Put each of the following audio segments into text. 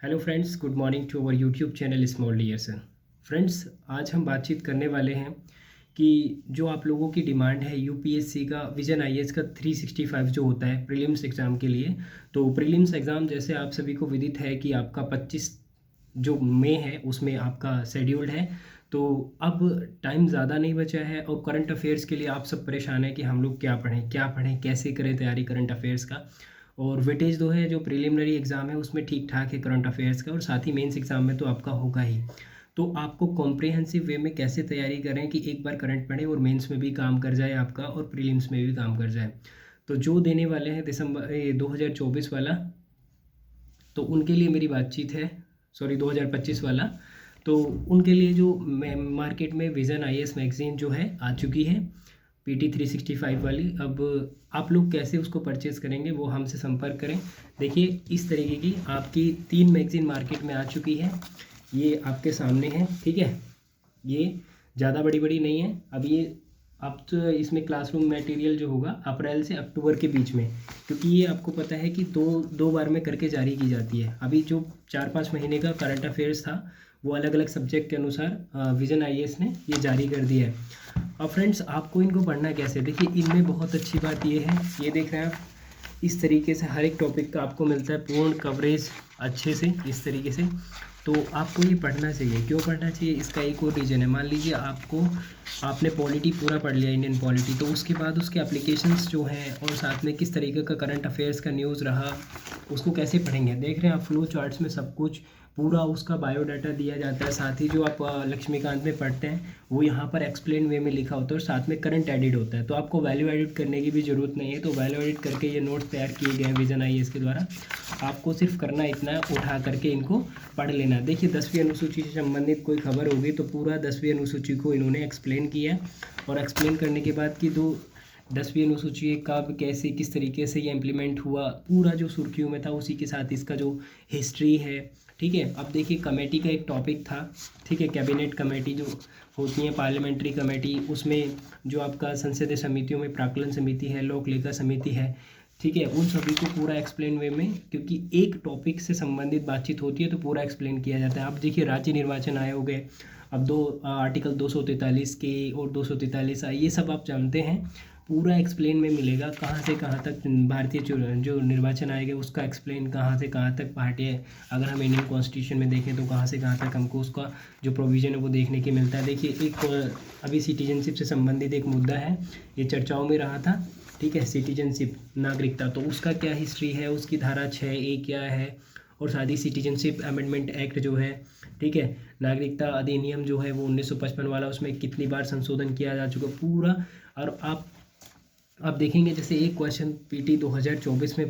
Hello friends, good morning to our YouTube channel small dears. Friends, आज हम बातचीत करने वाले हैं कि जो आप लोगों की डिमांड है यूपीएससी का विजन आईएएस का 365 जो होता है प्रीलिम्स एग्ज़ाम के लिए। तो प्रीलिम्स एग्ज़ाम जैसे आप सभी को विदित है कि आपका 25 जो मई है उसमें आपका शेड्यूल्ड है। तो अब टाइम ज़्यादा नहीं बचा है और करंट अफेयर्स के लिए आप सब परेशान हैं कि हम लोग क्या पढ़ें कैसे करें तैयारी करंट अफेयर्स का। और वेटेज दो है जो प्रिलिमिनरी एग्ज़ाम है उसमें ठीक ठाक है करंट अफेयर्स का, और साथ ही मेंस एग्ज़ाम में तो आपका होगा ही। तो आपको कॉम्प्रिहेंसिव वे में कैसे तैयारी करें कि एक बार करंट पढ़ें और मेंस में भी काम कर जाए आपका और प्रीलिम्स में भी काम कर जाए। तो जो देने वाले हैं दिसंबर 2024 वाला, तो उनके लिए मेरी बातचीत है। सॉरी, 2025 वाला। तो उनके लिए जो मार्केट में विज़न आईएएस मैगज़ीन जो है आ चुकी है, PT 365 वाली। अब आप लोग कैसे उसको परचेज़ करेंगे वो हमसे संपर्क करें। देखिए, इस तरीके की आपकी 3 मैगज़ीन मार्केट में आ चुकी है। ये आपके सामने है, ठीक है। ये ज़्यादा बड़ी बड़ी नहीं है। अब ये आप तो इसमें क्लासरूम मटेरियल जो होगा अप्रैल से अक्टूबर के बीच में, क्योंकि ये आपको पता है कि दो दो बार में करके जारी की जाती है। अभी जो 4-5 महीने का करंट अफेयर्स था वो अलग अलग सब्जेक्ट के अनुसार विजन आईएएस ने ये जारी कर दिया है। अब फ्रेंड्स, आपको इनको पढ़ना कैसे, देखिए इनमें बहुत अच्छी बात ये है, ये देख रहे हैं आप, इस तरीके से हर एक टॉपिक का आपको मिलता है पूर्ण कवरेज अच्छे से इस तरीके से। तो आपको ये पढ़ना चाहिए। क्यों पढ़ना चाहिए, इसका एक और रीज़न है। मान लीजिए आपने पॉलिटी पूरा पढ़ लिया, इंडियन पॉलिटी, तो उसके बाद उसके एप्लीकेशंस जो हैं और साथ में किस तरीके का करंट अफेयर्स का न्यूज़ रहा, उसको कैसे पढ़ेंगे। देख रहे हैं आप फ्लो चार्ट्स में सब कुछ पूरा उसका बायोडाटा दिया जाता है। साथ ही जो आप लक्ष्मीकांत में पढ़ते हैं वो यहाँ पर एक्सप्लेन वे में लिखा होता है और साथ में करंट एडिट होता है। तो आपको वैल्यू एडिट करने की भी ज़रूरत नहीं है। तो वैल्यू एडिट करके ये नोट्स तैयार किए गए हैं विजन आईएएस के द्वारा। आपको सिर्फ करना इतना है, उठा करके इनको पढ़ लेना। देखिए, 10वीं अनुसूची से संबंधित कोई खबर होगी तो पूरा 10वीं अनुसूची को इन्होंने एक्सप्लेन किया है। और एक्सप्लेन करने के बाद कि 10वीं अनुसूची कब कैसे किस तरीके से ये इम्प्लीमेंट हुआ, पूरा जो सुर्खियों में था उसी के साथ इसका जो हिस्ट्री है, ठीक है। अब देखिए, कमेटी का एक टॉपिक था, ठीक है। कैबिनेट कमेटी जो होती है, पार्लियामेंट्री कमेटी, उसमें जो आपका संसदीय समितियों में प्राक्कलन समिति है, लोक लेखा समिति है, ठीक है, उन सभी को पूरा एक्सप्लेन वे में, क्योंकि एक टॉपिक से संबंधित बातचीत होती है तो पूरा एक्सप्लेन किया जाता है। अब देखिए, राज्य निर्वाचन आयोग है, अब आर्टिकल 243 के और 243 ये सब आप जानते हैं। पूरा एक्सप्लेन में मिलेगा कहाँ से कहाँ तक भारतीय जो निर्वाचन आयोग है उसका एक्सप्लेन कहाँ से कहाँ तक पार्ट है। अगर हम इंडियन कॉन्स्टिट्यूशन में देखें तो कहाँ से कहाँ तक हमको उसका जो प्रोविज़न है वो देखने के मिलता है। देखिए, एक अभी सिटीजनशिप से संबंधित एक मुद्दा है, ये चर्चाओं में रहा था, ठीक है। सिटीजनशिप, नागरिकता, तो उसका क्या हिस्ट्री है, उसकी धारा 6A क्या है, और साथ ही सिटीजनशिप अमेंडमेंट एक्ट जो है, ठीक है, नागरिकता अधिनियम जो है वो 1955 वाला, उसमें कितनी बार संशोधन किया जा चुका पूरा। और आप देखेंगे, जैसे एक क्वेश्चन PT 2024 में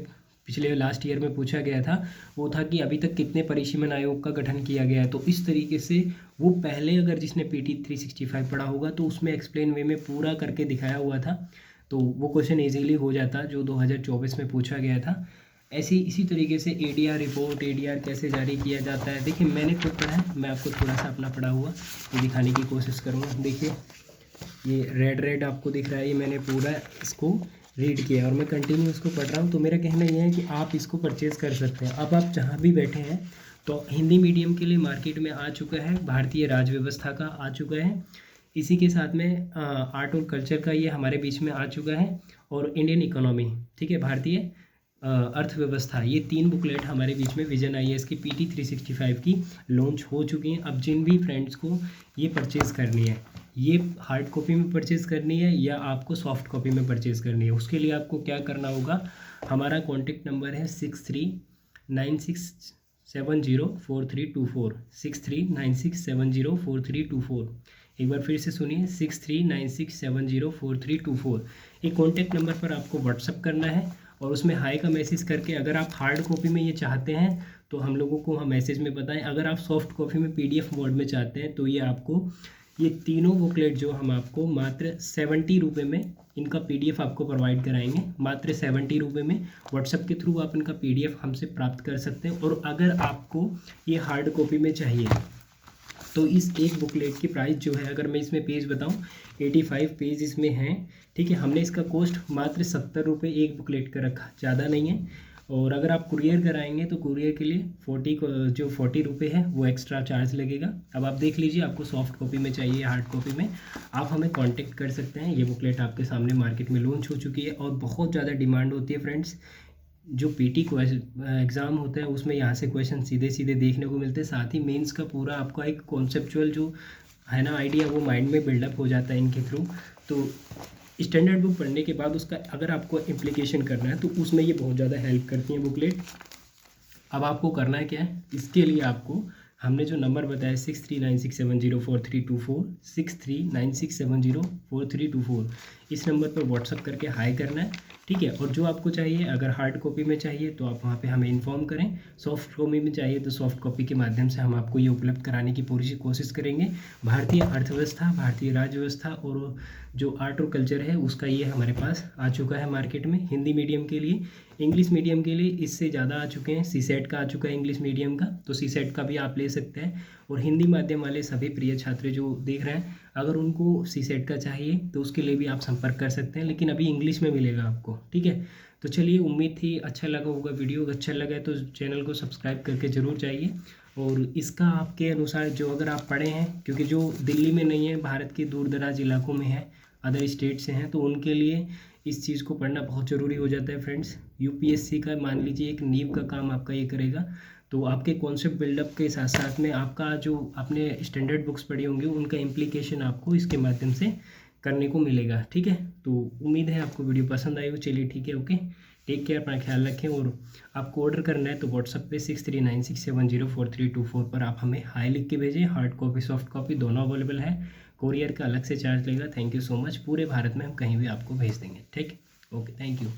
पिछले लास्ट ईयर में पूछा गया था, वो था कि अभी तक कितने परिसीमन आयोग का गठन किया गया है। तो इस तरीके से वो पहले अगर जिसने PT 365 पढ़ा होगा तो उसमें एक्सप्लेन वे में पूरा करके दिखाया हुआ था, तो वो क्वेश्चन ईजीली हो जाता जो 2024 में पूछा गया था। इसी तरीके से ADR रिपोर्ट, ADR कैसे जारी किया जाता है, देखिए मैंने खुद पढ़ा है, मैं आपको थोड़ा सा अपना पढ़ा हुआ ये दिखाने की कोशिश करूँगा। देखिए, ये रेड आपको दिख रहा है, ये मैंने पूरा इसको रीड किया और मैं कंटिन्यू इसको पढ़ रहा हूँ। तो मेरा कहना ये है कि आप इसको परचेज़ कर सकते हैं। अब आप जहाँ भी बैठे हैं, तो हिंदी मीडियम के लिए मार्केट में आ चुका है, भारतीय राज व्यवस्था का आ चुका है, इसी के साथ में आर्ट और कल्चर का ये हमारे बीच में आ चुका है, और इंडियन इकोनॉमी, ठीक है, भारतीय अर्थव्यवस्था, ये 3 बुकलेट हमारे बीच में विजन आईएएस की PT 365 की लॉन्च हो चुकी हैं। अब जिन भी फ्रेंड्स को ये परचेज़ करनी है, ये हार्ड कॉपी में परचेज़ करनी है या आपको सॉफ्ट कॉपी में परचेज़ करनी है, उसके लिए आपको क्या करना होगा, हमारा कॉन्टेक्ट नंबर है 6396704324, 6396704324। एक बार फिर से सुनिए, 6396704324। एक कॉन्टैक्ट नंबर पर आपको व्हाट्सअप करना है और उसमें हाई का मैसेज करके, अगर आप हार्ड कॉपी में ये चाहते हैं तो हम लोगों को हम मैसेज में बताएं। अगर आप सॉफ्ट कॉपी में PDF मोड में चाहते हैं तो ये तीनों बुकलेट जो हम आपको मात्र 70 रुपये में इनका PDF आपको प्रोवाइड कराएंगे, मात्र 70 रुपये में। व्हाट्सएप के थ्रू आप इनका PDF हमसे प्राप्त कर सकते हैं। और अगर आपको ये हार्ड कॉपी में चाहिए तो इस एक बुकलेट की प्राइस जो है, अगर मैं इसमें पेज बताऊं, 85 पेज इसमें हैं, ठीक है। हमने इसका कॉस्ट मात्र 70 रुपये एक बुकलेट का रखा, ज़्यादा नहीं है। और अगर आप कुरियर कराएंगे तो कुरियर के लिए 40 रुपये है वो एक्स्ट्रा चार्ज लगेगा। अब आप देख लीजिए आपको सॉफ्ट कॉपी में चाहिए या हार्ड कॉपी में, आप हमें कांटेक्ट कर सकते हैं। ये बुकलेट आपके सामने मार्केट में लॉन्च हो चुकी है और बहुत ज़्यादा डिमांड होती है फ्रेंड्स। जो पीटी एग्ज़ाम होता है उसमें यहाँ से क्वेश्चन सीधे सीधे देखने को मिलते हैं, साथ ही मेंस का पूरा आपका एक कॉन्सेप्चुअल जो है ना आइडिया वो माइंड में बिल्डअप हो जाता है इनके थ्रू। तो स्टैंडर्ड बुक पढ़ने के बाद उसका अगर आपको इम्प्लीकेशन करना है तो उसमें ये बहुत ज़्यादा हेल्प करती हैं बुकलेट। अब आपको करना है क्या है, इसके लिए आपको हमने जो नंबर बताया 6396704324 6396704324 इस नंबर पर व्हाट्सअप करके हाई करना है, ठीक है। और जो आपको चाहिए, अगर हार्ड कॉपी में चाहिए तो आप वहाँ पे हमें इन्फॉर्म करें, सॉफ्ट कॉपी में चाहिए तो सॉफ्ट कॉपी के माध्यम से हम आपको ये उपलब्ध कराने की पूरी कोशिश करेंगे। भारतीय अर्थव्यवस्था, भारतीय राज्य व्यवस्था और जो आर्ट और कल्चर है उसका ये हमारे पास आ चुका है मार्केट में हिंदी मीडियम के लिए। इंग्लिश मीडियम के लिए इससे ज़्यादा आ चुके हैं, सीसेट का आ चुका है इंग्लिश मीडियम का, तो सीसेट का भी आप ले सकते हैं। और हिंदी माध्यम वाले सभी प्रिय छात्र जो देख रहे हैं, अगर उनको सीसेट का चाहिए तो उसके लिए भी आप संपर्क कर सकते हैं, लेकिन अभी इंग्लिश में मिलेगा आपको, ठीक है। तो चलिए, उम्मीद थी अच्छा लगा होगा वीडियो। अच्छा लगा तो चैनल को सब्सक्राइब करके ज़रूर जाइए। और इसका आपके अनुसार जो अगर आप पढ़े हैं, क्योंकि जो दिल्ली में नहीं है, भारत के दूर दराज इलाकों में है, अदर स्टेट से हैं, तो उनके लिए इस चीज़ को पढ़ना बहुत ज़रूरी हो जाता है फ्रेंड्स। यूपीएससी का मान लीजिए एक नींव का काम आपका ये करेगा, तो आपके कॉन्सेप्ट बिल्डअप के साथ साथ में आपका जो आपने स्टैंडर्ड बुक्स पढ़ी होंगी उनका इम्प्लीकेशन आपको इसके माध्यम से करने को मिलेगा, ठीक है। तो उम्मीद है आपको वीडियो पसंद आई हो। चलिए ठीक है, ओके, टेक केयर, अपना ख्याल रखें। और आपको ऑर्डर करना है तो व्हाट्सअप पे 6396704324 पर आप हमें हाई लिख के भेजें। हार्ड कॉपी सॉफ्ट कॉपी दोनों अवेलेबल है, कोरियर का अलग से चार्ज लगेगा। Thank you so much. पूरे भारत में हम कहीं भी आपको भेज देंगे, ठीक। Okay, thank you.